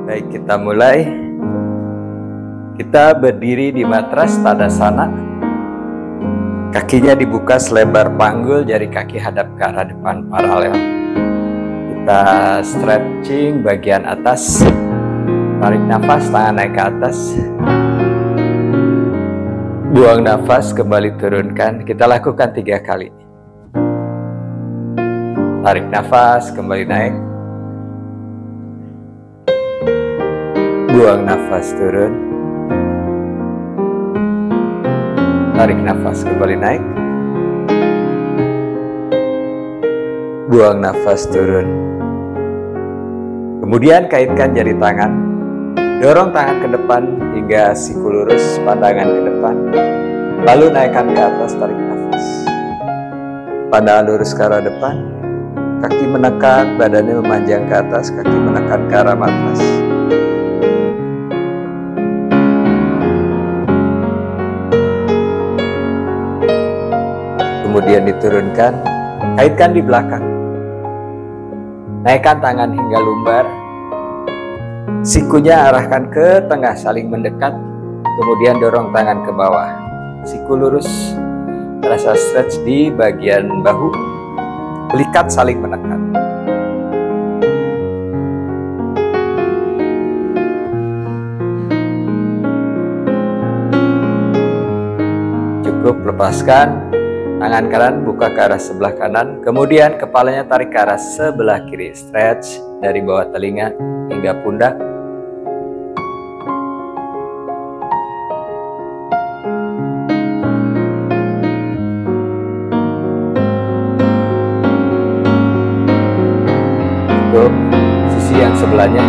Baik, kita mulai. Kita berdiri di matras Tadasana. Kakinya dibuka selebar panggul, jari kaki hadap ke arah depan paralel. Kita stretching bagian atas. Tarik nafas, tangan naik ke atas. Buang nafas, kembali turunkan. Kita lakukan 3 kali. Tarik nafas, kembali naik. Buang nafas, turun. Tarik nafas, kembali naik. Buang nafas, turun. Kemudian kaitkan jari tangan. Dorong tangan ke depan hingga siku lurus, pandangan ke depan. Lalu naikkan ke atas, tarik nafas. Pandangan lurus ke arah depan. Kaki menekan, badannya memanjang ke atas, kaki menekan ke arah matras. Kemudian diturunkan, kaitkan di belakang. Naikkan tangan hingga lumbar. Sikunya arahkan ke tengah, saling mendekat. Kemudian dorong tangan ke bawah. Siku lurus, terasa stretch di bagian bahu. Belikat saling menekan. Cukup, lepaskan. Tangan kanan buka ke arah sebelah kanan, kemudian kepalanya tarik ke arah sebelah kiri. Stretch dari bawah telinga hingga pundak. Cukup, sisi yang sebelahnya.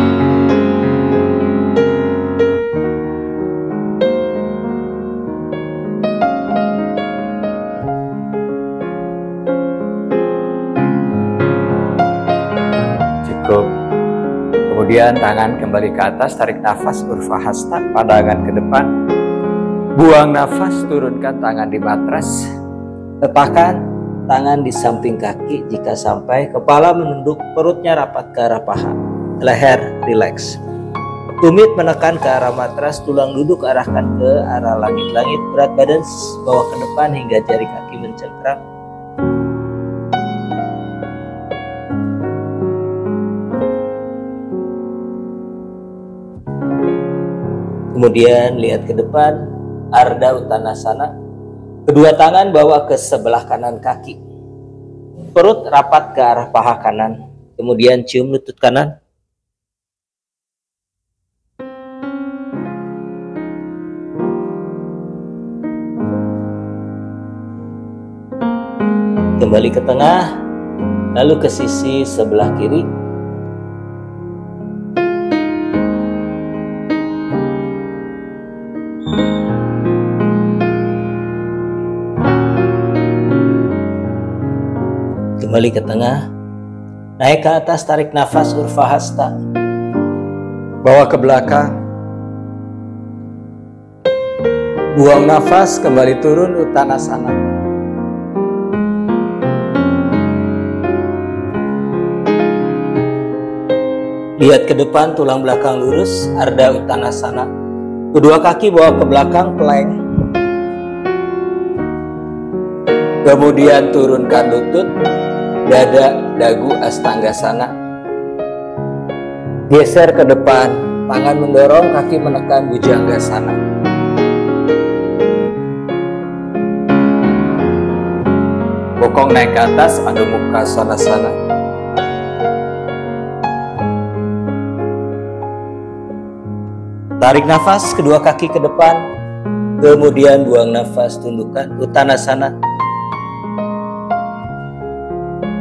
Kemudian tangan kembali ke atas, tarik nafas, Urdhva Hasta, pandangan ke depan. Buang nafas, turunkan tangan di matras. Letakkan tangan di samping kaki jika sampai, kepala menunduk, perutnya rapat ke arah paha. Leher rileks. Tumit menekan ke arah matras, tulang duduk arahkan ke arah langit-langit. Berat badan bawa ke depan hingga jari kaki mencengkram. Kemudian lihat ke depan, Ardha Uttanasana. Kedua tangan bawa ke sebelah kanan kaki. Perut rapat ke arah paha kanan. Kemudian cium lutut kanan. Kembali ke tengah, lalu ke sisi sebelah kiri. Kembali ke tengah, naik ke atas, tarik nafas, Urdhva Hasta. Bawa ke belakang. Buang nafas, kembali turun, Uttanasana. Lihat ke depan, tulang belakang lurus, Ardha Uttanasana. Kedua kaki bawa ke belakang, plank. Kemudian turunkan lutut, dada, dagu, Astanggasana. Geser ke depan, tangan mendorong, kaki menekan, Bhujanggasana. Bokong naik ke atas, Adho Mukha Svanasana. Tarik nafas, kedua kaki ke depan, kemudian buang nafas, tundukkan, Uttanasana.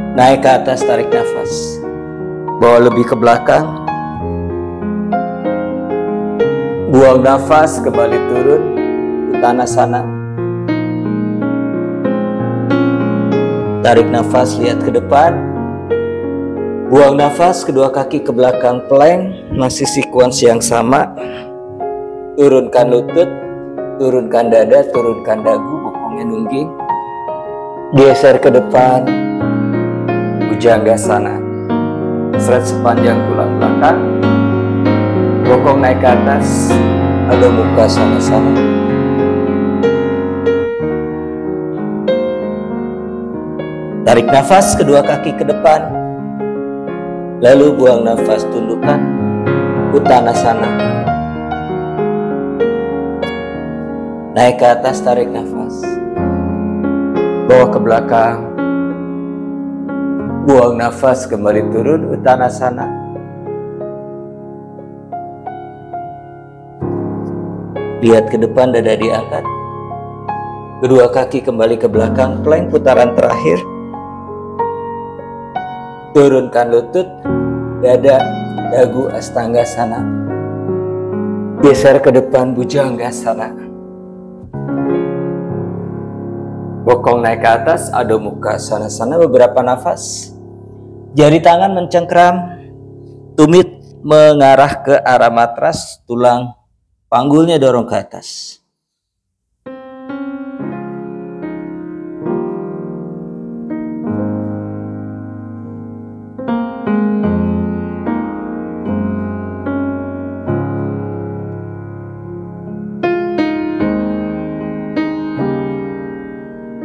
Naik ke atas, tarik nafas. Bawa lebih ke belakang. Buang nafas, kembali turun. Uttanasana. Tarik nafas, lihat ke depan. Buang nafas, kedua kaki ke belakang, plank. Masih sekuens yang sama. Turunkan lutut. Turunkan dada, turunkan dagu, bokongnya nungging. Geser ke depan. Bhujanggasana. Stretch sepanjang tulang belakang. Bokong naik ke atas, ada muka sana-sana. Tarik nafas kedua kaki ke depan, lalu buang nafas, tundukkan Uttanasana. Naik ke atas, tarik nafas, bawa ke belakang, buang nafas, kembali turun Uttanasana. Lihat ke depan, dada diangkat, kedua kaki kembali ke belakang, plank putaran terakhir. Turunkan lutut, dada, dagu, Astanggasana. Geser ke depan, Bhujanggasana. Bokong naik ke atas, Adho Mukha Svanasana. Beberapa nafas. Jari tangan mencengkram, tumit mengarah ke arah matras, tulang panggulnya dorong ke atas.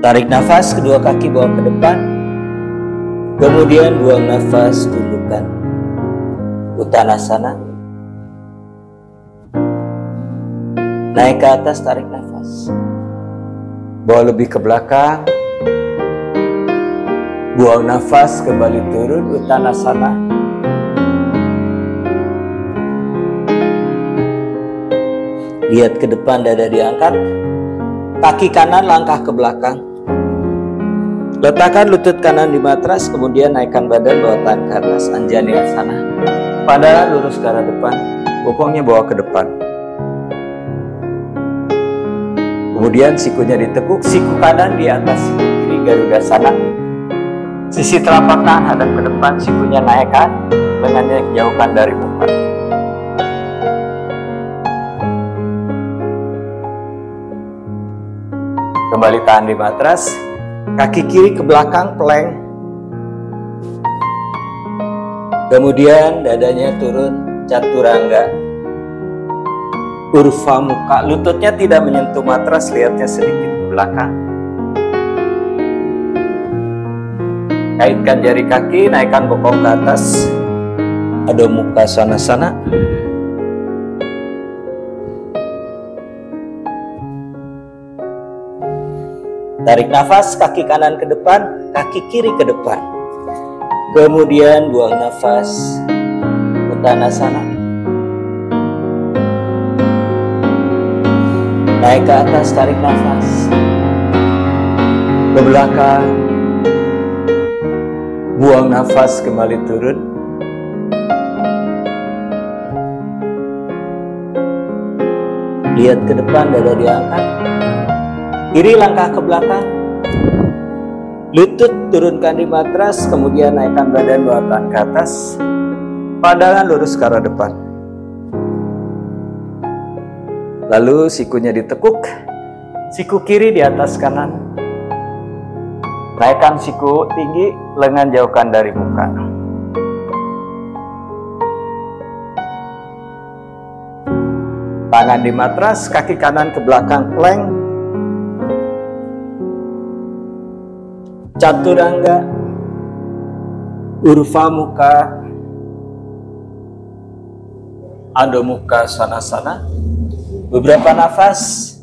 Tarik nafas, kedua kaki bawa ke depan. Kemudian buang nafas, tundukkan Uttanasana. Naik ke atas, tarik nafas. Bawa lebih ke belakang. Buang nafas, kembali turun Uttanasana. Lihat ke depan, dada diangkat. Kaki kanan langkah ke belakang. Letakkan lutut kanan di matras, kemudian naikkan badan, bawa tangan ke atas, Anjaneyasana. Pandangan lurus ke arah depan, bokongnya bawa ke depan. Kemudian sikunya ditekuk, siku kanan di atas siku kiri, Garudasana. Sisi telapak tangan hadap ke depan, sikunya naikkan, lengannya jauhkan dari muka. Kembali tahan di matras. Kaki kiri ke belakang, plank. Kemudian dadanya turun, Chaturanga. Urva Mukha, lututnya tidak menyentuh matras, lihatnya sedikit ke belakang. Kaitkan jari kaki, naikkan bokong ke atas, Adho Mukha Svanasana. Tarik nafas, kaki kanan ke depan, kaki kiri ke depan. Kemudian buang nafas, Uttanasana. Naik ke atas, tarik nafas. Ke belakang. Buang nafas, kembali turun. Lihat ke depan, dada diangkat. Kiri langkah ke belakang, lutut turunkan di matras, kemudian naikkan badan, bawa tangan ke atas, pandangan lurus ke arah depan. Lalu sikunya ditekuk, siku kiri di atas kanan, naikkan siku tinggi, lengan jauhkan dari muka. Tangan di matras, kaki kanan ke belakang, plank. Chaturanga, Urva Mukha, Adho Mukha Svanasana. Beberapa nafas.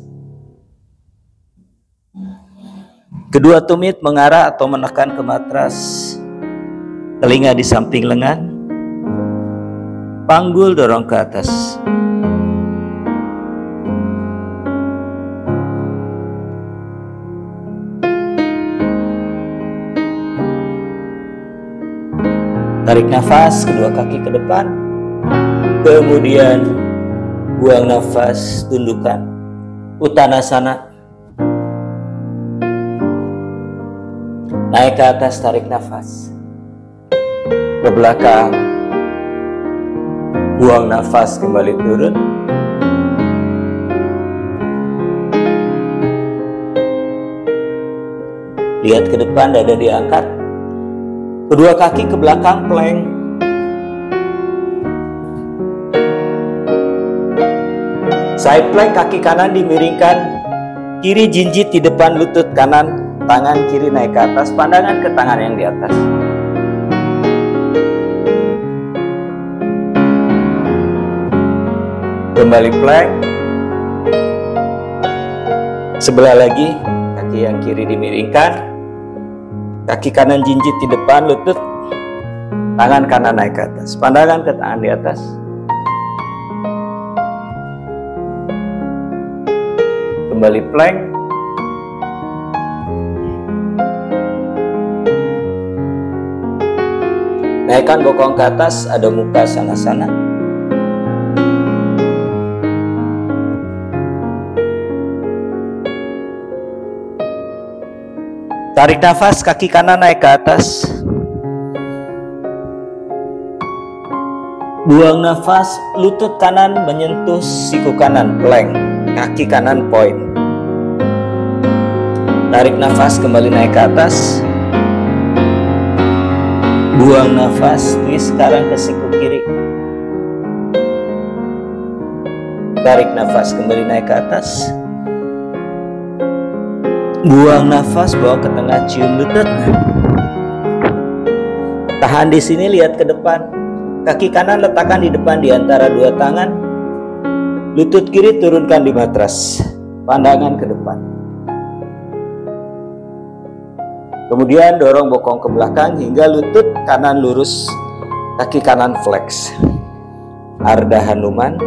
Kedua tumit mengarah atau menekan ke matras. Telinga di samping lengan. Panggul dorong ke atas. Tarik nafas, kedua kaki ke depan. Kemudian buang nafas, tundukkan Uttanasana. Naik ke atas, tarik nafas. Ke belakang. Buang nafas, kembali turun. Lihat ke depan, dada diangkat. Kedua kaki ke belakang, plank. Side plank, kaki kanan dimiringkan, kiri jinjit di depan lutut kanan, tangan kiri naik ke atas, pandangan ke tangan yang di atas. Kembali plank. Sebelah lagi, kaki yang kiri dimiringkan, kaki kanan jinjit di depan lutut, tangan kanan naik ke atas, pandangan ke tangan di atas. Kembali plank. Naikkan bokong ke atas, Adho Mukha Svanasana. Tarik nafas, kaki kanan naik ke atas. Buang nafas, lutut kanan menyentuh siku kanan, plank. Kaki kanan point. Tarik nafas, kembali naik ke atas. Buang nafas, twist sekarang ke siku kiri. Tarik nafas, kembali naik ke atas. Buang nafas, bawa ke tengah, cium lutut. Tahan di sini, lihat ke depan. Kaki kanan letakkan di depan di antara dua tangan. Lutut kiri turunkan di matras. Pandangan ke depan. Kemudian dorong bokong ke belakang hingga lutut kanan lurus, kaki kanan flex. Ardha Hanuman.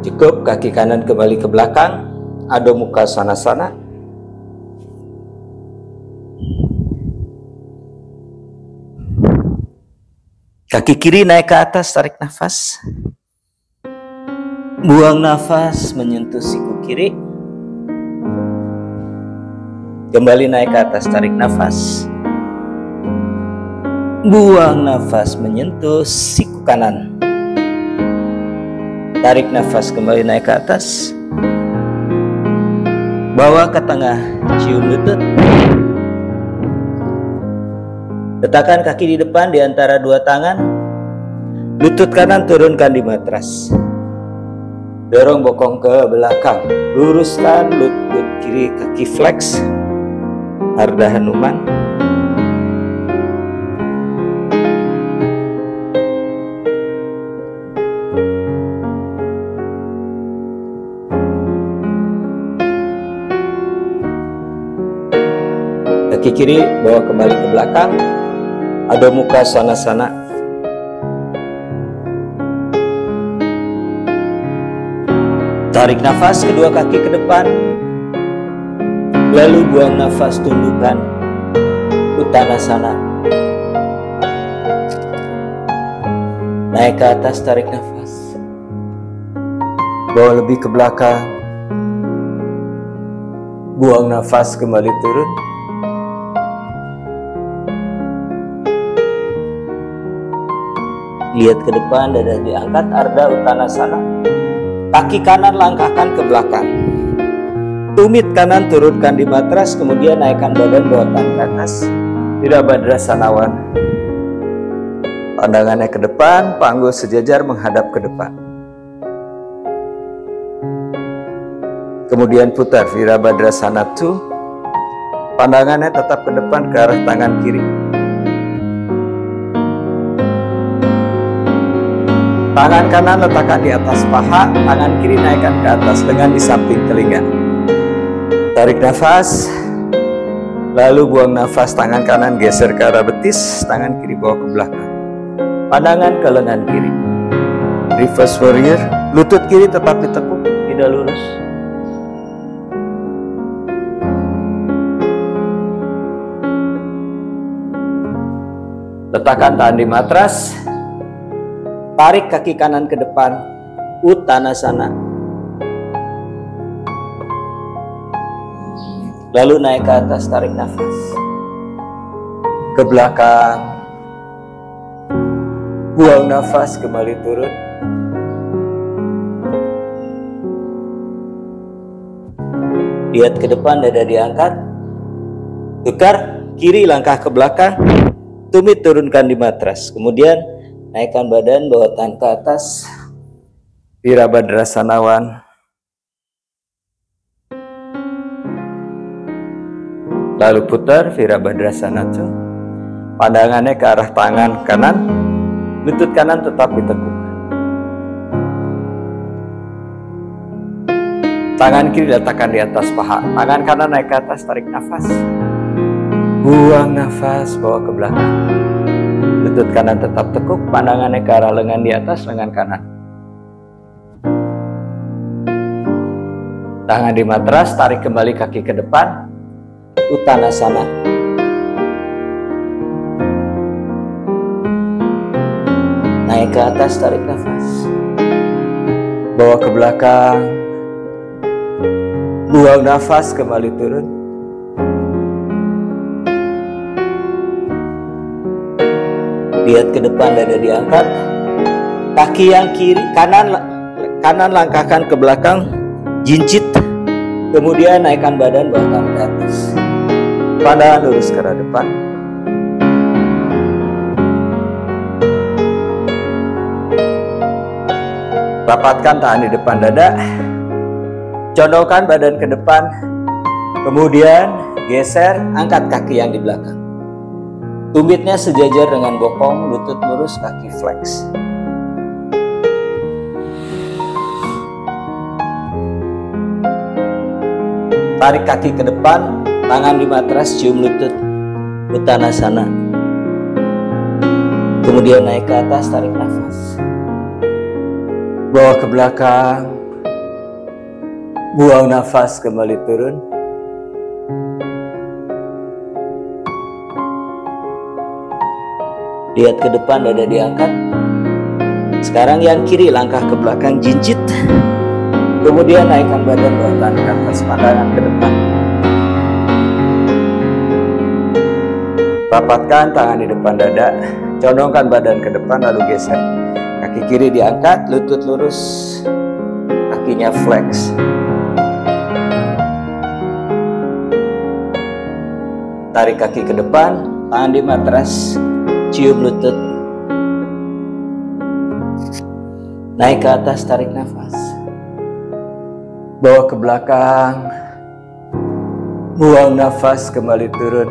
Cukup, kaki kanan kembali ke belakang, Adho Mukha Svanasana. Kaki kiri naik ke atas, tarik nafas. Buang nafas, menyentuh siku kiri. Kembali naik ke atas, tarik nafas. Buang nafas, menyentuh siku kanan. Tarik nafas, kembali naik ke atas. Bawa ke tengah, cium lutut. Letakkan kaki di depan di antara dua tangan. Lutut kanan turunkan di matras. Dorong bokong ke belakang. Luruskan lutut kiri, kaki flex. Ardha Hanuman. Kaki kiri bawa kembali ke belakang, Adho Mukha Svanasana. Tarik nafas, kedua kaki ke depan. Lalu buang nafas, tundukkan, Uttanasana. Naik ke atas, tarik nafas. Bawa lebih ke belakang. Buang nafas, kembali turun. Lihat ke depan, dada diangkat, Ardha Uttanasana. Kaki kanan langkahkan ke belakang. Tumit kanan turunkan di matras, kemudian naikkan badan bawah tangan ke atas. Virabhadrasana. Pandangannya ke depan, panggul sejajar menghadap ke depan. Kemudian putar Virabhadrasana 2. Pandangannya tetap ke depan ke arah tangan kiri. Tangan kanan letakkan di atas paha, tangan kiri naikkan ke atas, lengan di samping telinga. Tarik nafas, lalu buang nafas, tangan kanan geser ke arah betis, tangan kiri bawa ke belakang. Pandangan ke lengan kiri. Reverse warrior, lutut kiri tetap ditekuk, tidak lurus. Letakkan tangan di matras. Tarik kaki kanan ke depan, Uttanasana. Lalu naik ke atas, tarik nafas. Ke belakang. Buang nafas, kembali turun. Lihat ke depan, dada diangkat. Tukar, kiri langkah ke belakang. Tumit turunkan di matras. Kemudian naikkan badan, bawa tangan ke atas. Virabhadrasanawan. Lalu putar Virabhadrasana. Pandangannya ke arah tangan kanan. Lutut kanan tetap ditekuk. Tangan kiri letakkan di atas paha. Tangan kanan naik ke atas, tarik nafas. Buang nafas, bawa ke belakang. Lutut kanan tetap tekuk, pandangannya ke arah lengan di atas, lengan kanan. Tangan di matras, tarik kembali kaki ke depan. Uttanasana. Naik ke atas, tarik nafas. Bawa ke belakang. Buang nafas, kembali turun. Lihat ke depan, dada diangkat. Kaki yang kiri, kanan langkahkan ke belakang, jincit. Kemudian naikkan badan, bawa tangan ke atas. Pandangan lurus ke arah depan. Rapatkan tangan di depan dada. Condongkan badan ke depan. Kemudian geser, angkat kaki yang di belakang. Tumitnya sejajar dengan bokong, lutut lurus, kaki flex. Tarik kaki ke depan, tangan di matras, cium lutut. Uttanasana. Kemudian naik ke atas, tarik nafas. Bawa ke belakang. Buang nafas, kembali turun. Lihat ke depan, dada diangkat. Sekarang yang kiri langkah ke belakang, jincit. Kemudian naikkan badan, bawa tangan ke atas, pandangan ke depan. Rapatkan tangan di depan dada. Condongkan badan ke depan, lalu geser. Kaki kiri diangkat, lutut lurus, kakinya flex. Tarik kaki ke depan, tangan di matras, cium lutut. Naik ke atas, tarik nafas. Bawa ke belakang. Buang nafas, kembali turun.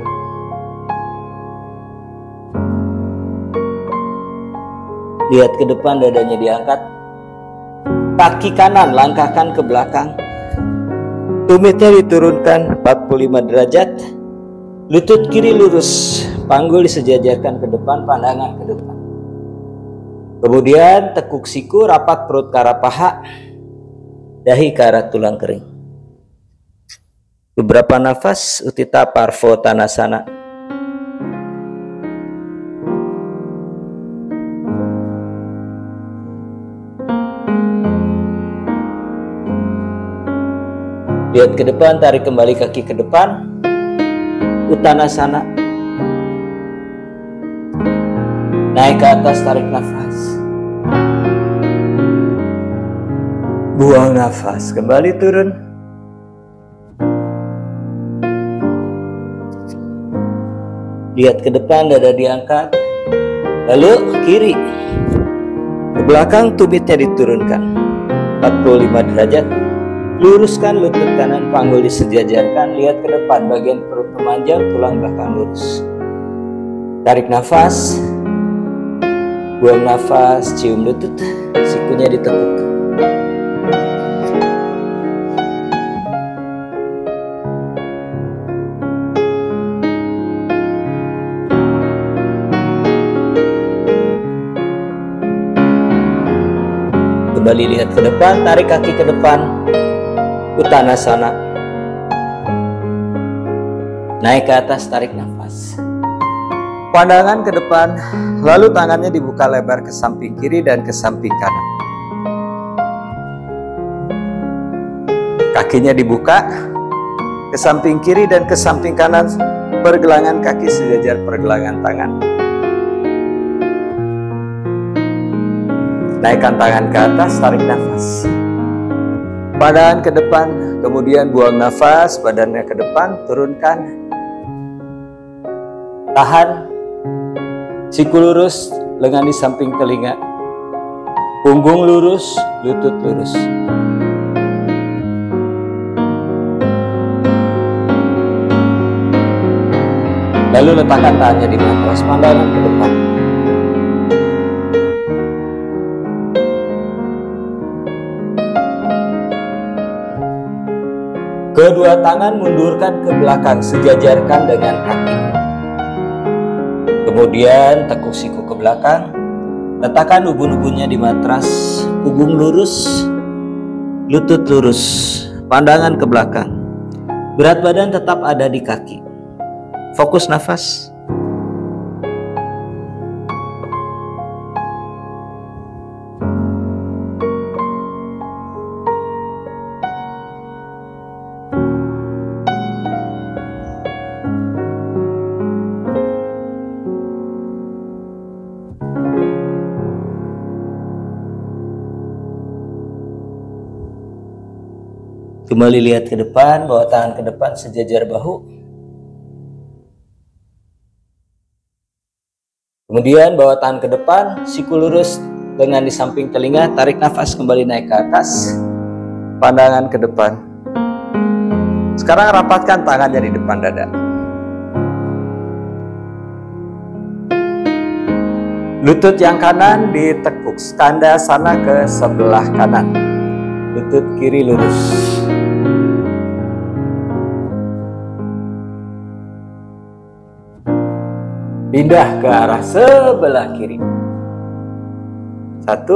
Lihat ke depan, dadanya diangkat. Kaki kanan langkahkan ke belakang. Tumitnya diturunkan 45 derajat. Lutut kiri lurus, panggul disejajarkan ke depan, pandangan ke depan. Kemudian tekuk siku, rapat perut ke arah paha, dahi ke arah tulang kering. Beberapa nafas, Utthita Parvottanasana. Lihat ke depan, tarik kembali kaki ke depan. Uttanasana. Naik ke atas, tarik nafas. Buang nafas, kembali turun. Lihat ke depan, dada diangkat. Lalu kiri. Ke belakang, tumitnya diturunkan 45 derajat. Luruskan lutut kanan, panggul disejajarkan. Lihat ke depan, bagian perut memanjang, tulang belakang lurus. Tarik nafas. Buang nafas, cium lutut, sikunya ditekuk. Kembali lihat ke depan, tarik kaki ke depan. Uttanasana. Naik ke atas, tarik nafas. Pandangan ke depan, lalu tangannya dibuka lebar ke samping kiri dan ke samping kanan. Kakinya dibuka ke samping kiri dan ke samping kanan, pergelangan kaki sejajar pergelangan tangan. Naikkan tangan ke atas, tarik nafas. Pandangan ke depan, kemudian buang nafas, badannya ke depan, turunkan. Tahan, siku lurus, lengan di samping telinga. Punggung lurus, lutut lurus. Lalu letakkan tangannya di matras, pandangan ke depan. Kedua tangan mundurkan ke belakang, sejajarkan dengan kaki. Kemudian tekuk siku ke belakang, letakkan ubun-ubunnya di matras, punggung lurus, lutut lurus, pandangan ke belakang. Berat badan tetap ada di kaki. Fokus nafas. Kembali lihat ke depan, bawa tangan ke depan sejajar bahu. Kemudian bawa tangan ke depan, siku lurus, lengan di samping telinga, tarik nafas kembali naik ke atas, pandangan ke depan. Sekarang rapatkan tangannya di depan dada. Lutut yang kanan ditekuk, Skandasana ke sebelah kanan. Lutut kiri lurus. Pindah ke arah sebelah kiri. 1.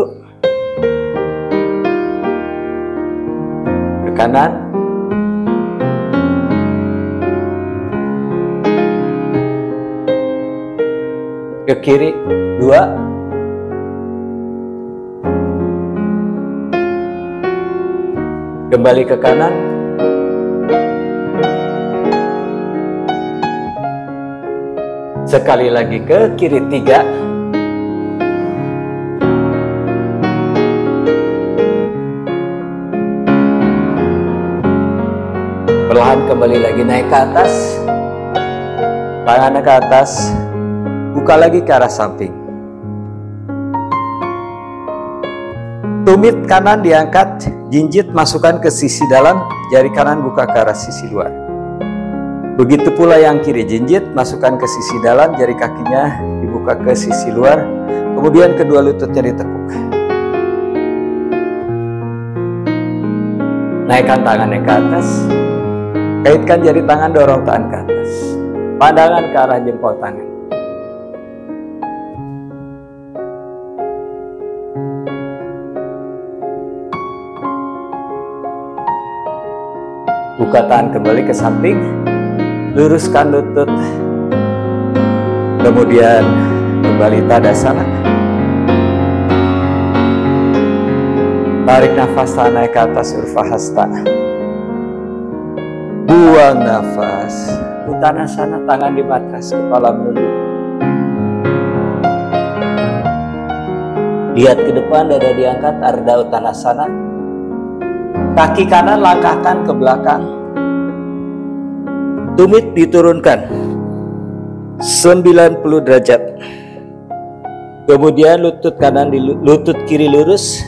Ke kanan. Ke kiri. 2. Kembali ke kanan. Sekali lagi ke kiri. 3. Perlahan kembali lagi naik ke atas. Tangannya ke atas. Buka lagi ke arah samping. Tumit kanan diangkat, jinjit masukkan ke sisi dalam, jari kanan buka ke arah sisi luar. Begitu pula yang kiri, jinjit masukkan ke sisi dalam, jari kakinya dibuka ke sisi luar, kemudian kedua lututnya ditekuk. Naikkan tangannya ke atas, kaitkan jari tangan, dorong tangan ke atas, pandangan ke arah jempol tangan. Buka tangan kembali ke samping, luruskan lutut, kemudian kembali Tadasana. Tarik nafas, tahan naik ke atas Urvahasta. Buang nafas, Uttanasana, tangan di matras, kepala menunduk. Lihat ke depan, dada diangkat, Ardha Uttanasana. Kaki kanan langkahkan ke belakang. Tumit diturunkan 90 derajat. Kemudian lutut kanan di lutut kiri lurus.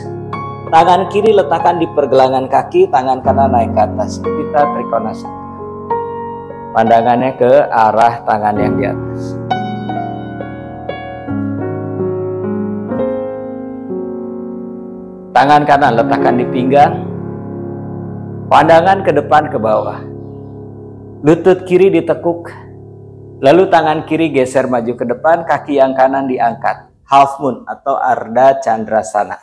Tangan kiri letakkan di pergelangan kaki, tangan kanan naik ke atas. Kita Trikonasana. Pandangannya ke arah tangan yang di atas. Tangan kanan letakkan di pinggang. Pandangan ke depan ke bawah. Lutut kiri ditekuk. Lalu tangan kiri geser maju ke depan, kaki yang kanan diangkat. Half moon atau Ardha Chandrasana.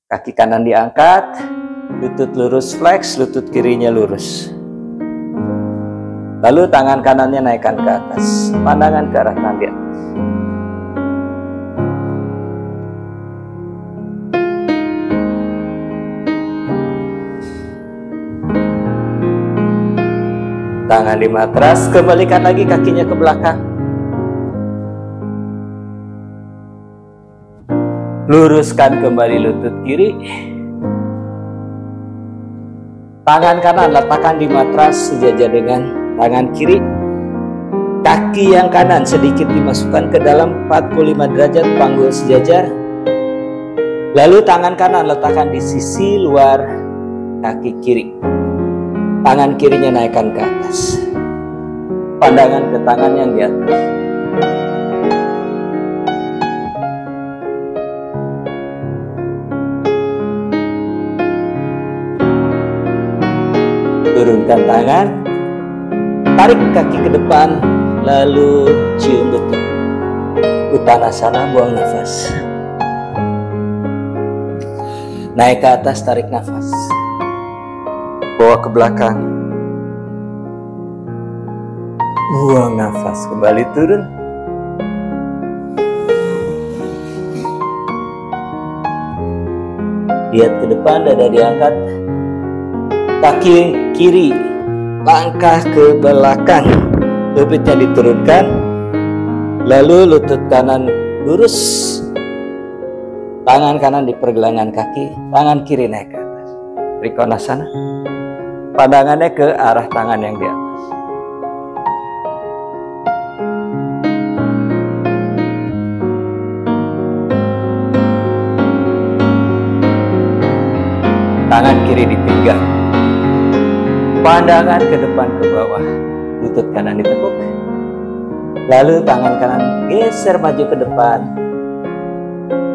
Kaki kanan diangkat, lutut lurus flex, lutut kirinya lurus. Lalu tangan kanannya naikkan ke atas. Pandangan ke arah tangan di atas. Tangan di matras, kembalikan lagi kakinya ke belakang. Luruskan kembali lutut kiri. Tangan kanan letakkan di matras sejajar dengan tangan kiri. Kaki yang kanan sedikit dimasukkan ke dalam 45 derajat, panggul sejajar. Lalu tangan kanan letakkan di sisi luar kaki kiri. Tangan kirinya naikkan ke atas. Pandangan ke tangan yang di atas. Turunkan tangan, tarik kaki ke depan, lalu cium lutut. Uttanasana, buang nafas. Naik ke atas, tarik nafas. Bawa ke belakang. Buang nafas, kembali turun. Lihat ke depan, dada diangkat. Kaki kiri langkah ke belakang, lututnya diturunkan, lalu lutut kanan lurus, tangan kanan di pergelangan kaki, tangan kiri naik ke atas. Trikonasana, pandangannya ke arah tangan yang di atas. Tangan kiri dipinggang. Pandangan ke depan ke bawah, lutut kanan ditekuk. Lalu tangan kanan geser maju ke depan.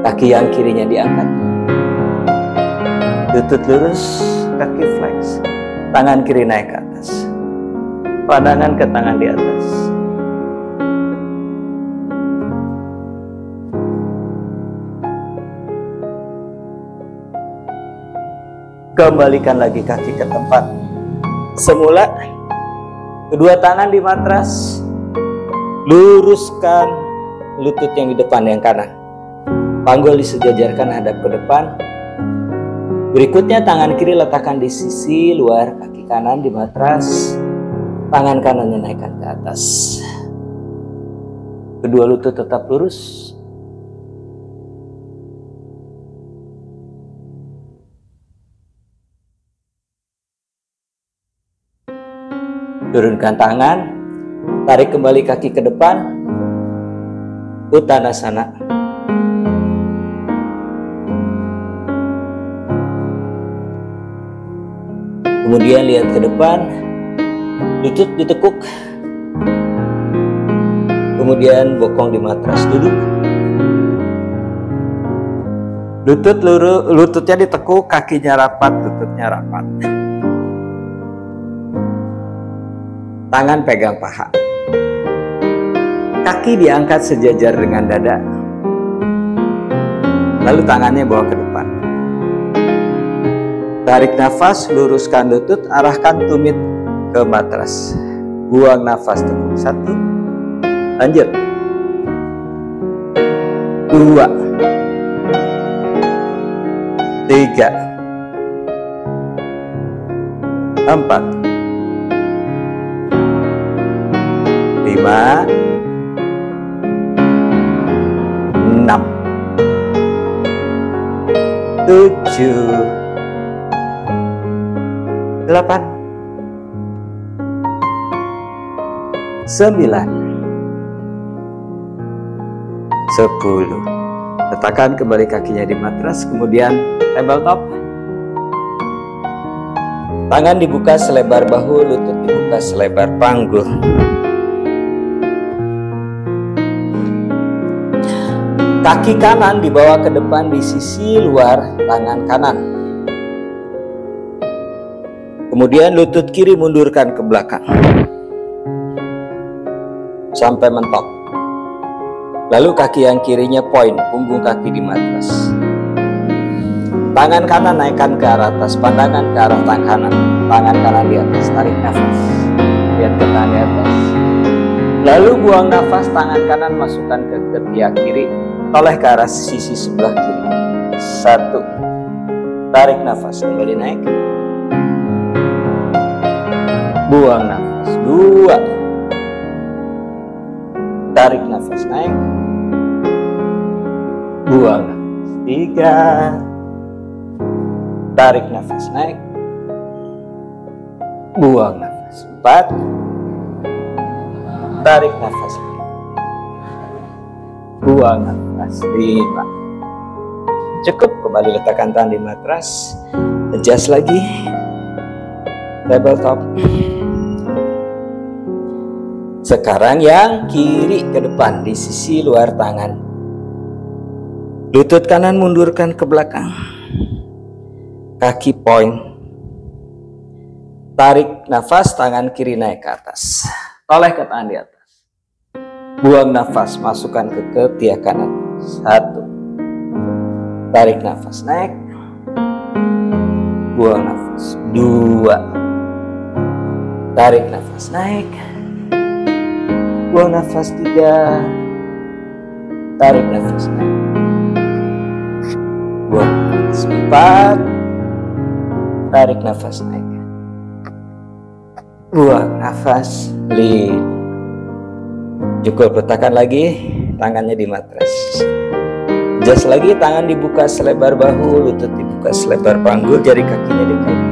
Kaki yang kirinya diangkat. Lutut lurus, kaki flex. Tangan kiri naik ke atas. Pandangan ke tangan di atas. Kembalikan lagi kaki ke tempat semula. Kedua tangan di matras. Luruskan lutut yang di depan yang kanan. Panggul disejajarkan hadap ke depan. Berikutnya tangan kiri letakkan di sisi luar kaki kanan di matras. Tangan kanannya naikkan ke atas. Kedua lutut tetap lurus. Turunkan tangan, tarik kembali kaki ke depan, Uttanasana. Kemudian lihat ke depan, lutut ditekuk, kemudian bokong di matras, duduk. Lututnya ditekuk, kakinya rapat, lututnya rapat. Tangan pegang paha. Kaki diangkat sejajar dengan dada. Lalu tangannya bawa ke depan. Tarik nafas, luruskan lutut, arahkan tumit ke matras. Buang nafas, tekuk. 1. Lanjut. 2. 3. 4. 5, 6, 7, 8, 9, 10. Letakkan kembali kakinya di matras, kemudian tabletop. Tangan dibuka selebar bahu, lutut dibuka selebar panggul. Kaki kanan dibawa ke depan di sisi luar tangan kanan. Kemudian lutut kiri mundurkan ke belakang sampai mentok. Lalu kaki yang kirinya point, punggung kaki di matras. Tangan kanan naikkan ke arah atas, pandangan ke arah tangan kanan. Tangan kanan di atas, tarik nafas. Lihat ke tangan di atas. Lalu buang nafas, tangan kanan masukkan ke ketiak kiri. Toleh ke arah sisi sebelah kiri. 1. Tarik nafas, kembali naik. Buang nafas. 2. Tarik nafas, naik. Buang nafas. 3. Tarik nafas, naik. buang nafas. 4, tarik nafas, buang nafas. 5, cukup. Kembali letakkan tangan di matras, adjust lagi, tabletop. Sekarang yang kiri ke depan di sisi luar tangan. Lutut kanan mundurkan ke belakang, kaki point. Tarik nafas, tangan kiri naik ke atas, toleh ke tangan di atas. Buang nafas, masukkan ke ketiak kanan. 1, tarik nafas, naik. Buang nafas. 2, tarik nafas, naik. Buang nafas. 3, tarik nafas, naik. Buang nafas. 4, tarik nafas, naik. Buang nafas. 5, cukup. Letakkan lagi tangannya di matras. Adjust lagi, tangan dibuka selebar bahu, lutut dibuka selebar panggul, jari kakinya dikaitkan.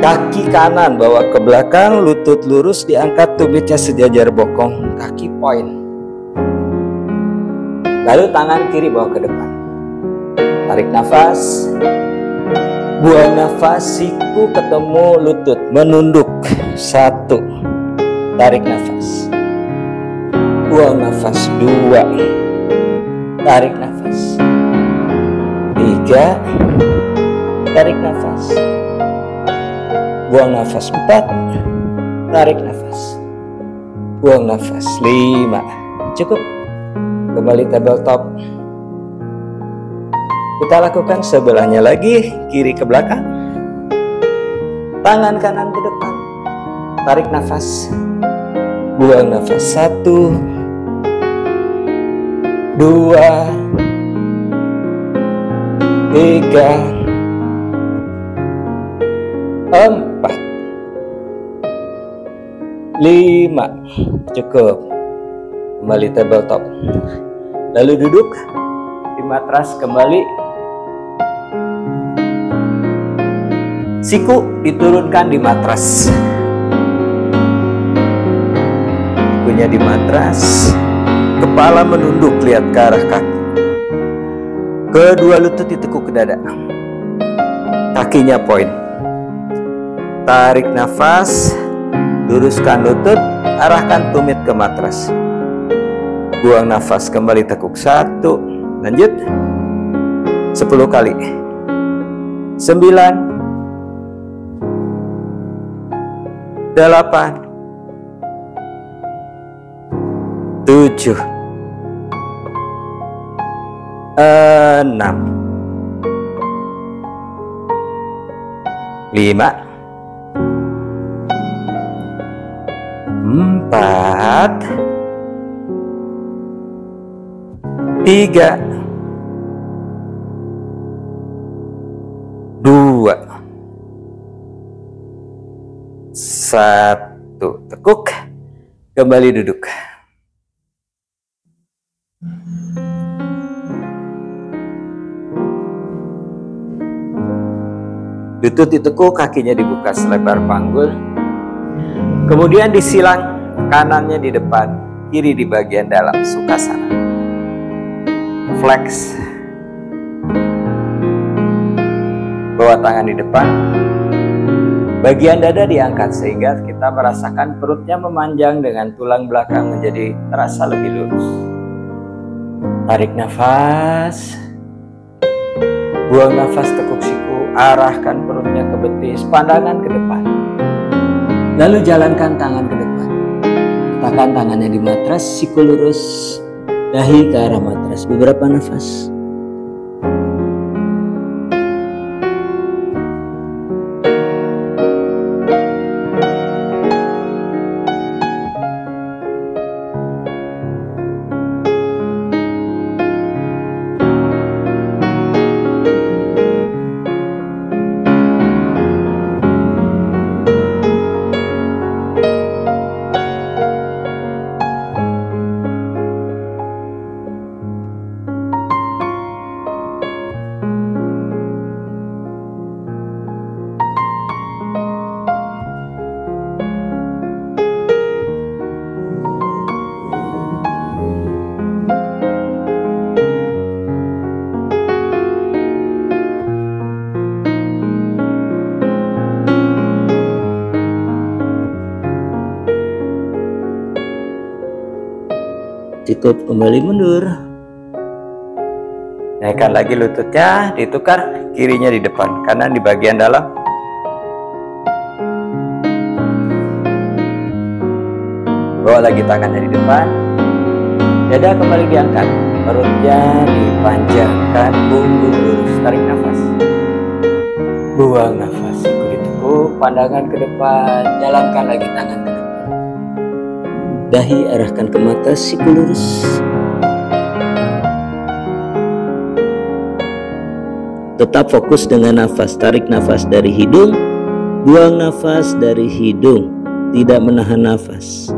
Kaki kanan bawa ke belakang, lutut lurus, diangkat tumitnya sejajar bokong, kaki point. Lalu tangan kiri bawa ke depan. Tarik nafas, buang nafas, siku ketemu lutut, menunduk. 1, tarik nafas, buang nafas. 2, tarik nafas. 3, tarik nafas, buang nafas. 4, tarik nafas, buang nafas. 5, cukup. Kembali tabletop. Kita lakukan sebelahnya lagi, kiri ke belakang, tangan kanan ke depan. Tarik nafas, buang nafas. 1, 2, 3, 4, 5, cukup. Kembali tabletop. Lalu duduk di matras kembali. Siku diturunkan di matras. Sikunya di matras. Kepala menunduk, lihat ke arah kaki. Kedua lutut ditekuk ke dada. Kakinya point. Tarik nafas, luruskan lutut, arahkan tumit ke matras. Buang nafas, kembali tekuk. 1, lanjut 10 kali. 9, 8, 7, 6, 5, 4, 3, 2, 1, tekuk, kembali duduk. Lutut ditekuk, kakinya dibuka selebar panggul. Kemudian disilang, kanannya di depan, kiri di bagian dalam, Sukhasana. Flex. Bawa tangan di depan. Bagian dada diangkat sehingga kita merasakan perutnya memanjang dengan tulang belakang menjadi terasa lebih lurus. Tarik nafas. Buang nafas, tekuk siku, arahkan perutnya ke betis, pandangan ke depan. Lalu jalankan tangan ke depan. Letakkan tangannya di matras, siku lurus, dahi ke arah matras. Beberapa nafas. Cukup kembali mundur. Naikkan lagi lututnya, ditukar, kirinya di depan, kanan di bagian dalam. Bawa lagi tangannya di depan. Dada kembali diangkat, perutnya dipanjangkan, punggung lurus. Tarik nafas. Buang nafas, siku ditekuk, pandangan ke depan, jalankan lagi tangan ke depan. Dahi arahkan ke mata, siku lurus. Tetap fokus dengan nafas. Tarik nafas dari hidung, buang nafas dari hidung, tidak menahan nafas.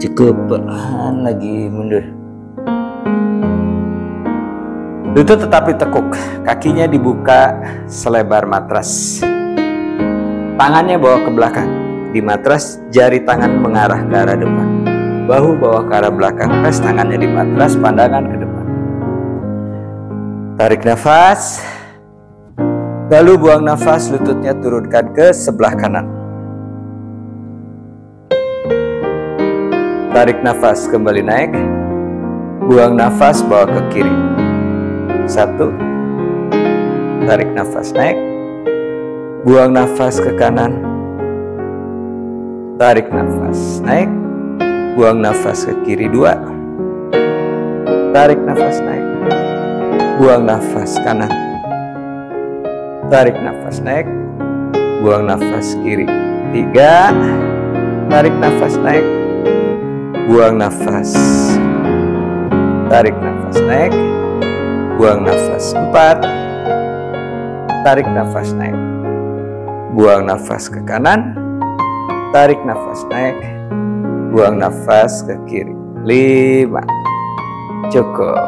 Cukup, perlahan lagi mundur. Lutut tetap ditekuk, kakinya dibuka selebar matras. Tangannya bawa ke belakang. Di matras, jari tangan mengarah ke arah depan. Bahu bawa ke arah belakang, press tangannya di matras, pandangan ke depan. Tarik nafas. Lalu buang nafas, lututnya turunkan ke sebelah kanan. Tarik nafas, kembali naik. Buang nafas, bawa ke kiri. 1. Tarik nafas, naik. Buang nafas ke kanan. Tarik nafas, naik. Buang nafas ke kiri. 2. Tarik nafas, naik. Buang nafas kanan. Tarik nafas, naik. Buang nafas kiri. 3. Tarik nafas, naik. Buang nafas. Tarik nafas, naik. Buang nafas. 4. Tarik nafas, naik. Buang nafas ke kanan. Tarik nafas, naik. Buang nafas ke kiri. 5. Cukup.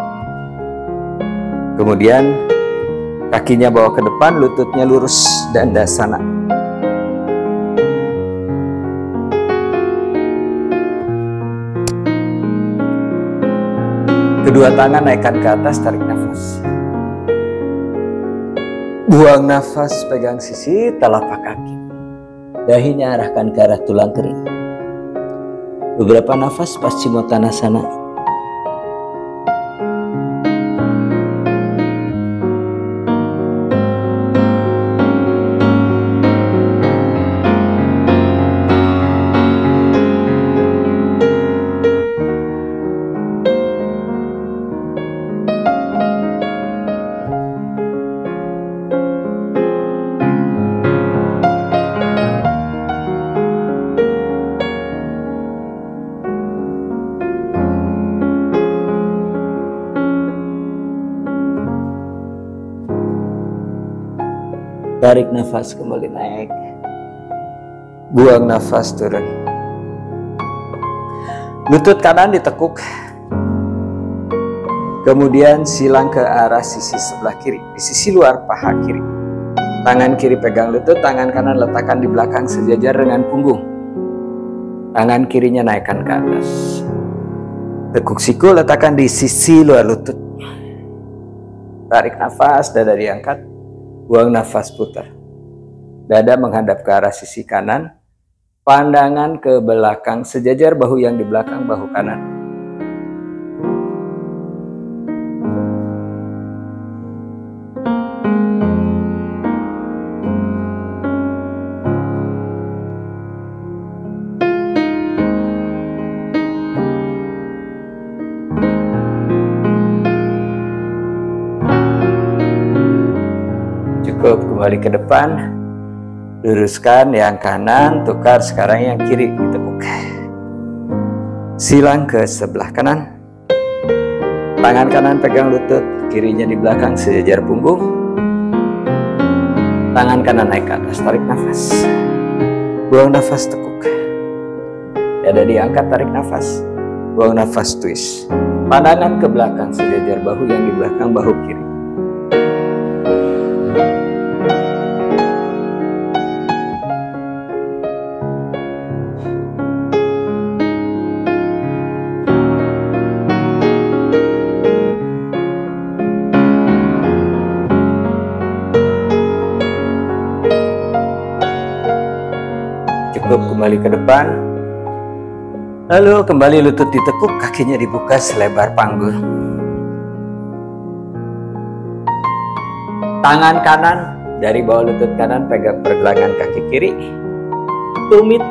Kemudian kakinya bawa ke depan, lututnya lurus, dandasana. Kedua tangan naikkan ke atas, tarik nafas. Buang nafas, pegang sisi telapak kaki. Dahinya arahkan ke arah tulang kering. Beberapa nafas Paschimottanasana. Tarik nafas, kembali naik. Buang nafas, turun. Lutut kanan ditekuk. Kemudian silang ke arah sisi sebelah kiri, di sisi luar paha kiri. Tangan kiri pegang lutut, tangan kanan letakkan di belakang sejajar dengan punggung. Tangan kirinya naikkan ke atas. Tekuk siku letakkan di sisi luar lutut. Tarik nafas, dada diangkat. Buang nafas, putar. Dada menghadap ke arah sisi kanan. Pandangan ke belakang sejajar bahu yang di belakang bahu kanan. Cukup, kembali ke depan. Luruskan yang kanan, tukar sekarang yang kiri ditekuk. Silang ke sebelah kanan. Tangan kanan pegang lutut, kirinya di belakang sejajar punggung. Tangan kanan naik ke atas, tarik nafas. Buang nafas, tekuk. Dada diangkat, tarik nafas. Buang nafas, twist. Pandangan ke belakang sejajar bahu yang di belakang bahu kiri. Cukup, kembali ke depan. Lalu kembali lutut ditekuk, kakinya dibuka selebar panggul. Tangan kanan dari bawah lutut kanan pegang pergelangan kaki kiri. Tumit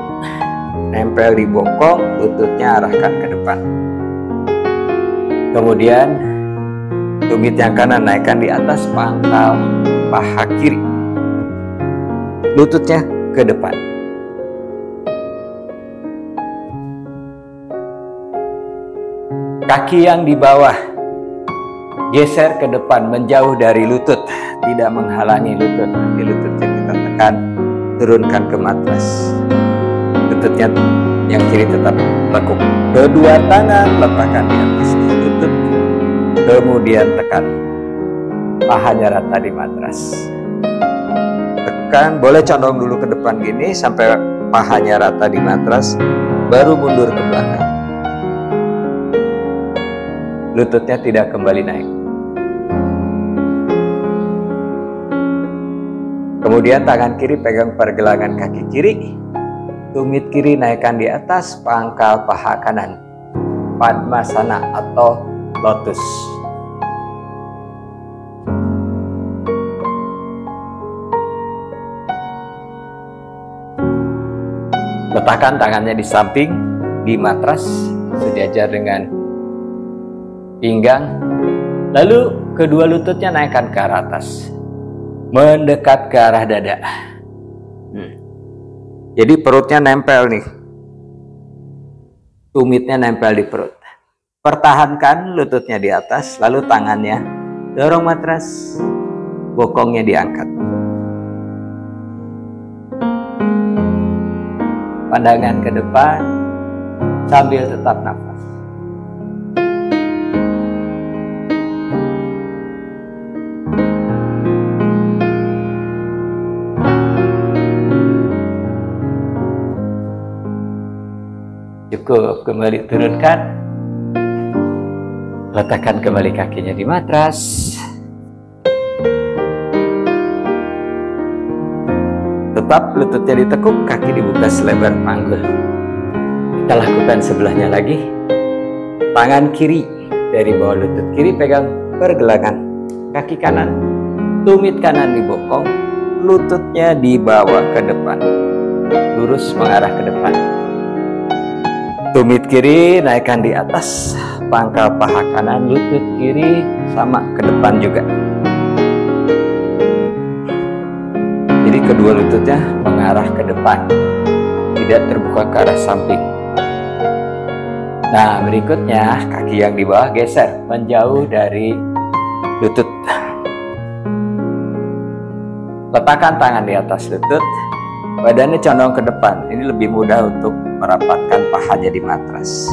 nempel di bokong, lututnya arahkan ke depan. Kemudian tumit yang kanan naikkan di atas pangkal paha kiri. Lututnya ke depan. Kaki yang di bawah geser ke depan, menjauh dari lutut, tidak menghalangi lutut. Nanti lututnya kita tekan, turunkan ke matras. Lututnya yang kiri tetap lekuk. Kedua tangan letakkan di atas lutut, kemudian tekan. Pahanya rata di matras. Tekan, boleh condong dulu ke depan gini sampai pahanya rata di matras, baru mundur ke belakang. Lututnya tidak kembali naik. Kemudian tangan kiri pegang pergelangan kaki kiri. Tumit kiri naikkan di atas pangkal paha kanan. Padmasana atau lotus. Letakkan tangannya di samping, di matras, sejajar dengan pinggang, lalu kedua lututnya naikkan ke arah atas, mendekat ke arah dada. Jadi perutnya nempel nih, tumitnya nempel di perut. Pertahankan lututnya di atas, lalu tangannya dorong matras, bokongnya diangkat. Pandangan ke depan sambil tetap nafas. Cukup, kembali turunkan. Letakkan kembali kakinya di matras. Tetap lututnya ditekuk, kaki dibuka selebar panggul. Kita lakukan sebelahnya lagi. Tangan kiri dari bawah lutut kiri pegang pergelangan kaki kanan. Tumit kanan di bokong, lututnya dibawa ke depan. Lurus mengarah ke depan. Tumit kiri naikkan di atas pangkal paha kanan, lutut kiri sama ke depan juga. Jadi kedua lututnya mengarah ke depan, tidak terbuka ke arah samping. Nah, berikutnya kaki yang di bawah geser menjauh dari lutut. Letakkan tangan di atas lutut, badannya condong ke depan. Ini lebih mudah untuk merapatkan pahanya di matras.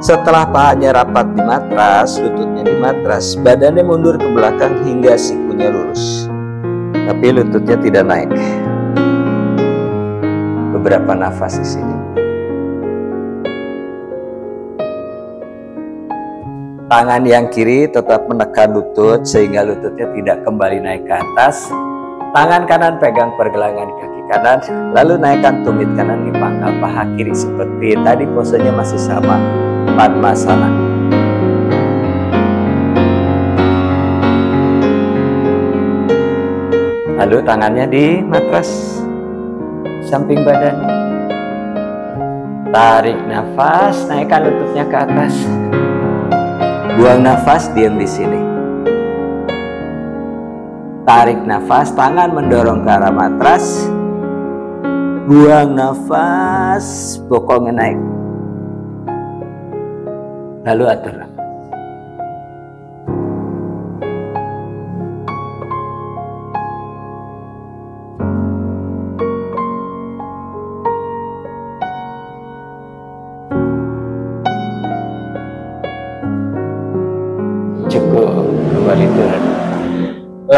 Setelah pahanya rapat di matras, lututnya di matras, badannya mundur ke belakang hingga sikunya lurus. Tapi lututnya tidak naik. Beberapa nafas di sini. Tangan yang kiri tetap menekan lutut sehingga lututnya tidak kembali naik ke atas. Tangan kanan pegang pergelangan kaki kanan, lalu naikkan tumit kanan di pangkal paha kiri seperti tadi, posenya masih sama, Padmasana. Lalu tangannya di matras samping badan. Tarik nafas, naikkan lututnya ke atas. Buang nafas, diam di sini. Tarik nafas, tangan mendorong ke arah matras. Buang nafas, bokongnya naik. Lalu atur nafas.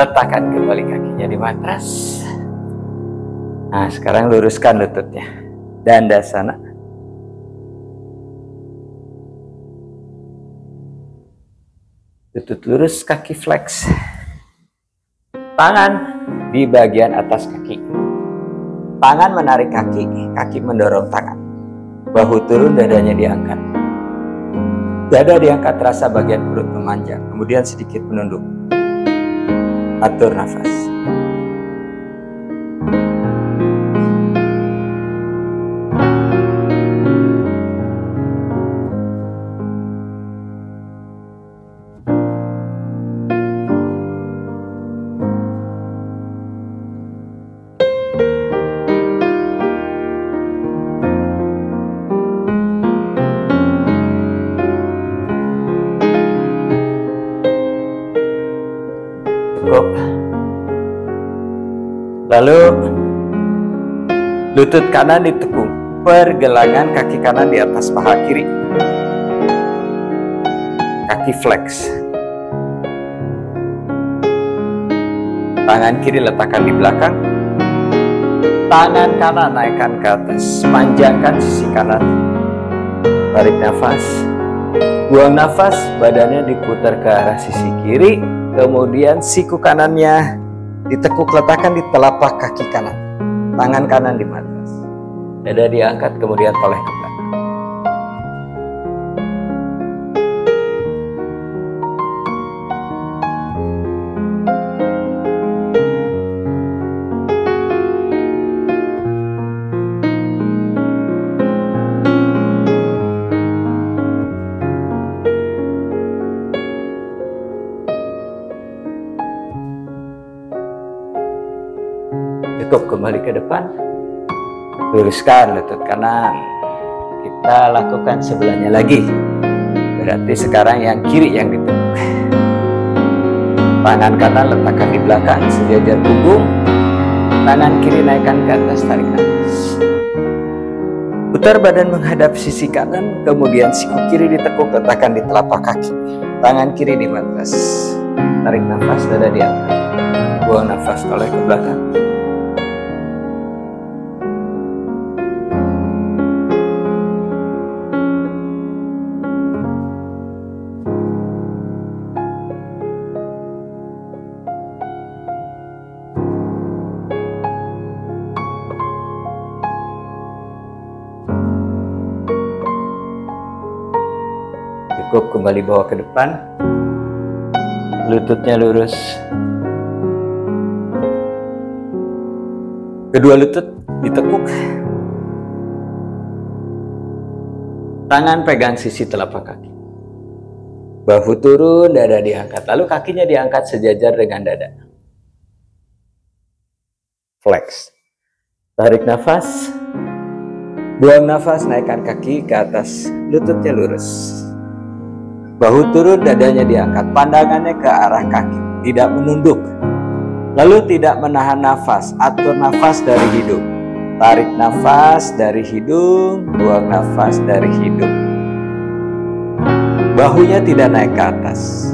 Letakkan kembali kakinya di matras. Nah, sekarang luruskan lututnya. Dandasana. Lutut lurus, kaki flex. Tangan di bagian atas kaki. Tangan menarik kaki, kaki mendorong tangan. Bahu turun, dadanya diangkat. Dada diangkat, terasa bagian perut memanjang, kemudian sedikit menunduk. Atur nafas. Lalu lutut kanan ditekuk, pergelangan kaki kanan di atas paha kiri, kaki flex. Tangan kiri letakkan di belakang, tangan kanan naikkan ke atas, panjangkan sisi kanan, tarik nafas, buang nafas, badannya diputar ke arah sisi kiri, kemudian siku kanannya ditekuk, letakkan di telapak kaki kanan, tangan kanan di matras, dada diangkat, kemudian toleh ke belakang. Cukup, kembali ke depan, luruskan lutut kanan. Kita lakukan sebelahnya lagi. Berarti sekarang yang kiri yang ditekuk. Tangan kanan letakkan di belakang sejajar punggung, tangan kiri naikkan ke atas, tarik nafas. Putar badan menghadap sisi kanan, kemudian siku kiri ditekuk, letakkan di telapak kaki, tangan kiri di matras, tarik nafas, dada diangkat, buang nafas, toleh ke belakang. Cukup, kembali bawa ke depan, lututnya lurus, kedua lutut ditekuk, tangan pegang sisi telapak kaki, bahu turun, dada diangkat, lalu kakinya diangkat sejajar dengan dada, flex, tarik nafas, buang nafas, naikkan kaki ke atas, lututnya lurus. Bahu turun, dadanya diangkat, pandangannya ke arah kaki, tidak menunduk. Lalu tidak menahan nafas, atur nafas dari hidung. Tarik nafas dari hidung, buang nafas dari hidung. Bahunya tidak naik ke atas.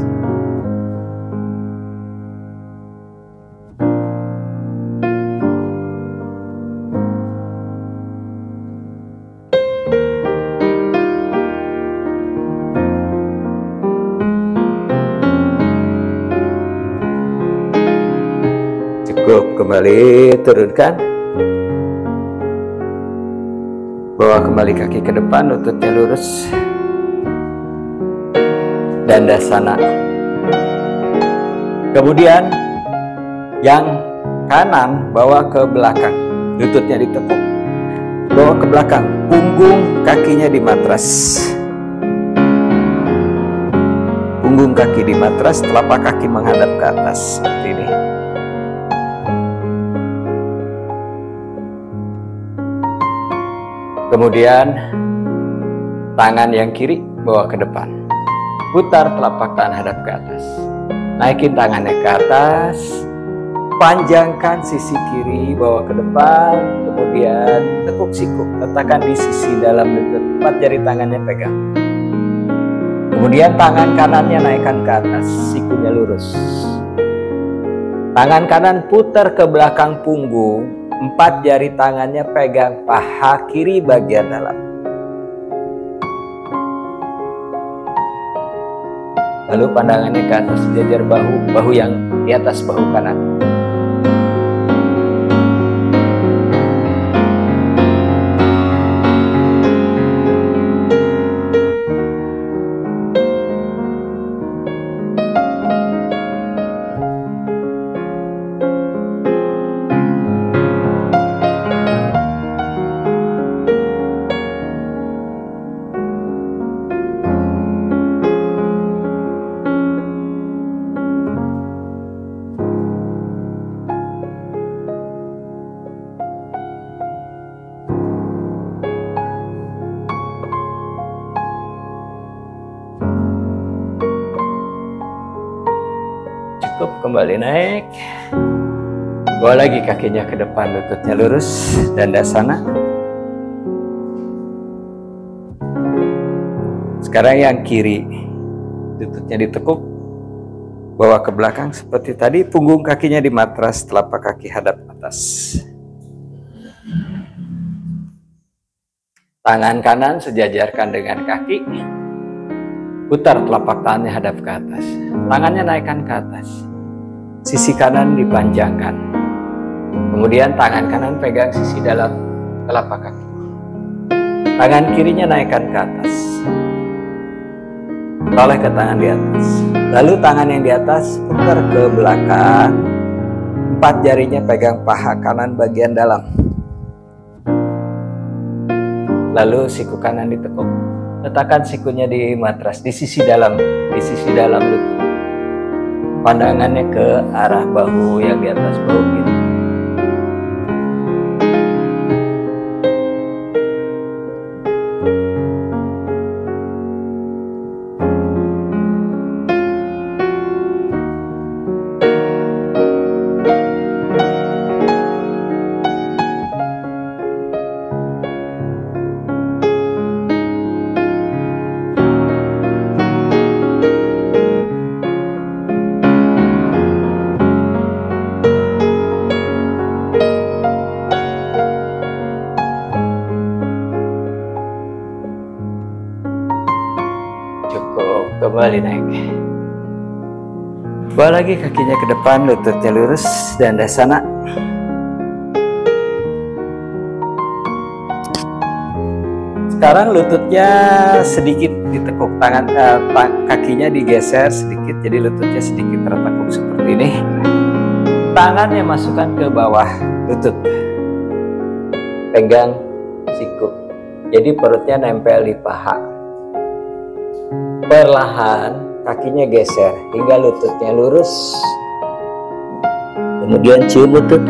Cukup, kembali turunkan, bawa kembali kaki ke depan, lututnya lurus, dandasana. Kemudian yang kanan bawa ke belakang, lututnya ditekuk, bawa ke belakang, punggung kakinya di matras, punggung kaki di matras, telapak kaki menghadap ke atas seperti ini. Kemudian tangan yang kiri bawa ke depan, putar telapak tangan hadap ke atas, naikin tangannya ke atas, panjangkan sisi kiri, bawa ke depan, kemudian tekuk siku, letakkan di sisi dalam lutut, 4 jari tangannya pegang. Kemudian tangan kanannya naikkan ke atas, sikunya lurus. Tangan kanan putar ke belakang punggung, 4 jari tangannya pegang paha kiri bagian dalam. Lalu pandangannya ke atas, sejajar bahu yang di atas bahu kanan. Cukup, kembali naik. Bawa lagi kakinya ke depan, lututnya lurus, dandasana. Sekarang yang kiri, lututnya ditekuk, bawa ke belakang seperti tadi, punggung kakinya di matras, telapak kaki hadap atas. Tangan kanan sejajarkan dengan kaki, putar telapak tangannya hadap ke atas, tangannya naikkan ke atas, sisi kanan dipanjangkan, kemudian tangan kanan pegang sisi dalam telapak kaki, tangan kirinya naikkan ke atas, toleh ke tangan di atas, lalu tangan yang di atas putar ke belakang, 4 jarinya pegang paha kanan bagian dalam, lalu siku kanan ditekuk. Letakkan sikunya di matras, di sisi dalam lutut. Pandangannya ke arah bahu yang di atas bahu kiri. Kembali naik. Bawa lagi kakinya ke depan, lututnya lurus, dandasana. Sekarang lututnya sedikit ditekuk, kakinya digeser sedikit, jadi lututnya sedikit tertekuk seperti ini. Tangannya masukkan ke bawah lutut, pegang siku, jadi perutnya nempel di paha. Perlahan kakinya geser hingga lututnya lurus, kemudian cium lutut.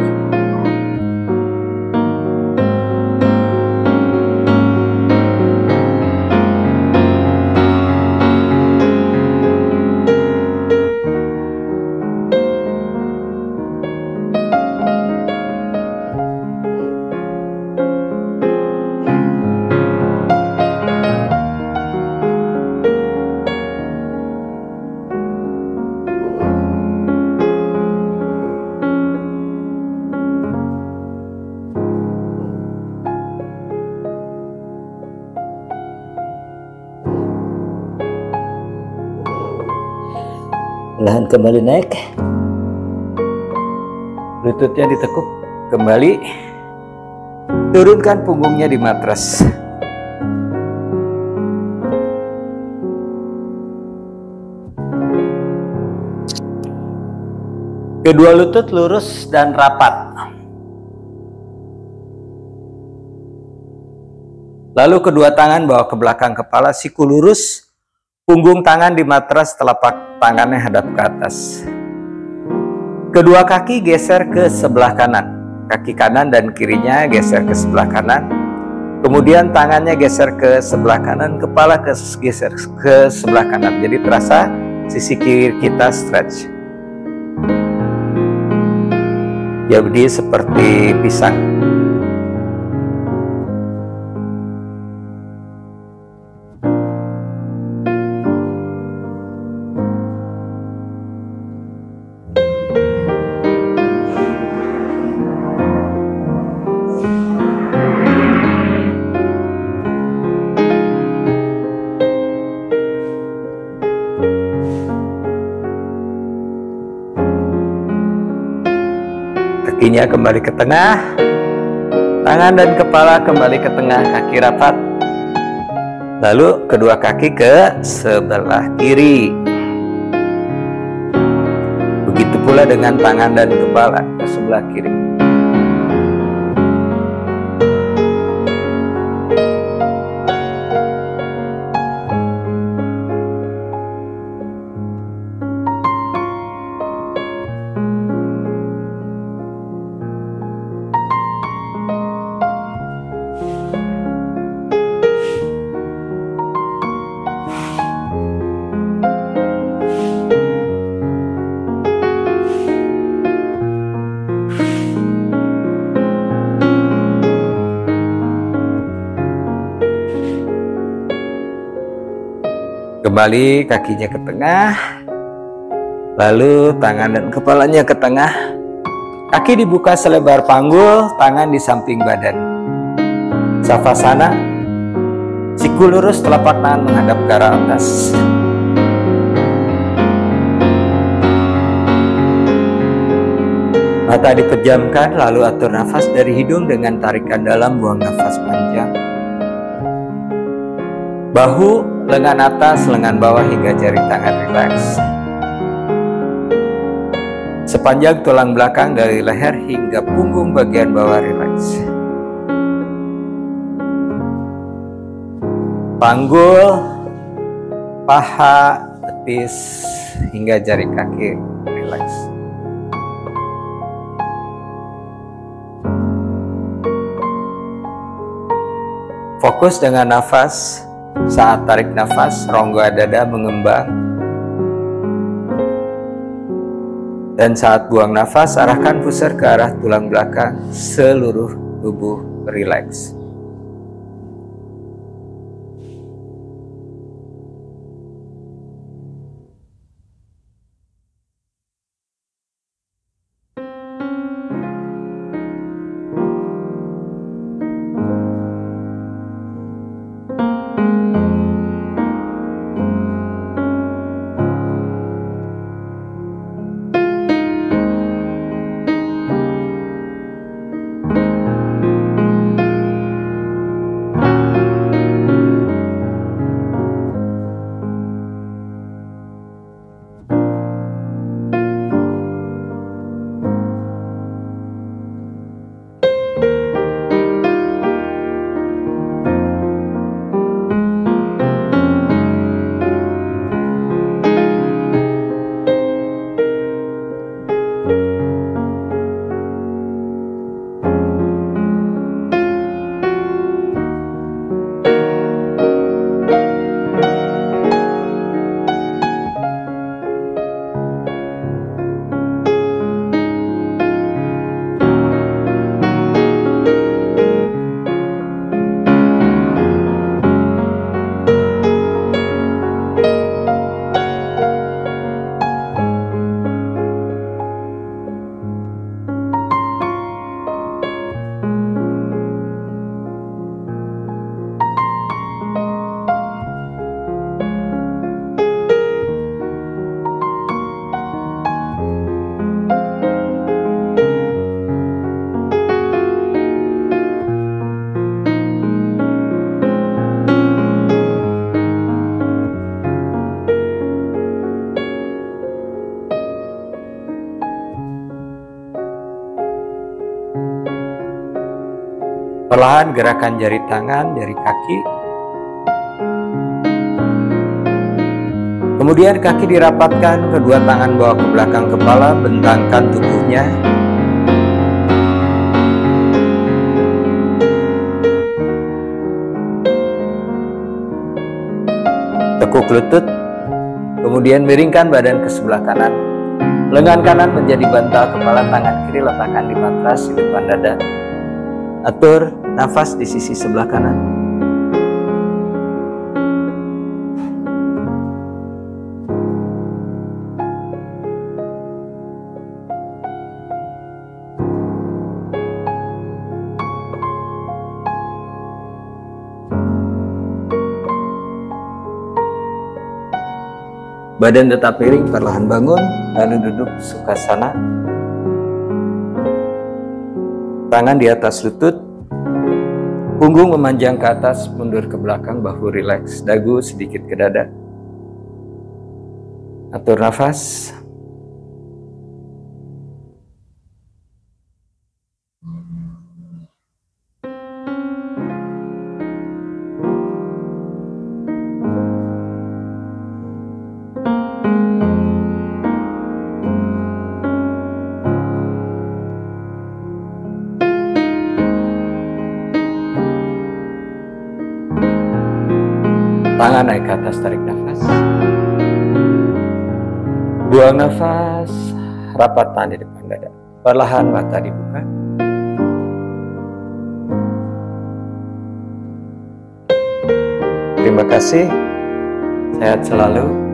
Perlahan kembali naik, lututnya ditekuk, kembali turunkan punggungnya di matras. Kedua lutut lurus dan rapat. Lalu kedua tangan bawa ke belakang kepala, siku lurus, punggung tangan di matras, telapak tangannya hadap ke atas. Kedua kaki geser ke sebelah kanan, kaki kanan dan kirinya geser ke sebelah kanan. Kemudian tangannya geser ke sebelah kanan, kepala geser ke sebelah kanan. Jadi terasa sisi kiri kita stretch. Jadi seperti pisang. kakinya kembali ke tengah, tangan dan kepala kembali ke tengah, kaki rapat. Lalu kedua kaki ke sebelah kiri. Begitu pula dengan tangan dan kepala ke sebelah kiri. Kembali kakinya ke tengah, lalu tangan dan kepalanya ke tengah. Kaki dibuka selebar panggul, tangan di samping badan. Savasana, siku lurus, telapak tangan menghadap ke arah atas. Mata dipejamkan, lalu atur nafas dari hidung dengan tarikan dalam, buang nafas panjang. Bahu, lengan atas, lengan bawah hingga jari tangan rileks. Sepanjang tulang belakang dari leher hingga punggung bagian bawah rileks. Panggul, paha, betis hingga jari kaki rileks. Fokus dengan nafas. Saat tarik nafas, rongga dada mengembang. Dan saat buang nafas, arahkan pusar ke arah tulang belakang, seluruh tubuh rileks. Perlahan gerakan jari tangan, jari kaki. Kemudian kaki dirapatkan, kedua tangan bawa ke belakang kepala, bentangkan tubuhnya. Tekuk lutut, kemudian miringkan badan ke sebelah kanan. Lengan kanan menjadi bantal kepala, tangan kiri letakkan di matras di depan dada. Atur nafas di sisi sebelah kanan. Badan tetap miring, perlahan bangun, lalu duduk sukhasana. tangan di atas lutut, punggung memanjang ke atas, mundur ke belakang, bahu rileks, dagu sedikit ke dada. Atur nafas. Tangan naik ke atas, tarik nafas. Buang nafas, rapat tangan di depan dada. Perlahan mata dibuka. Terima kasih, sehat selalu.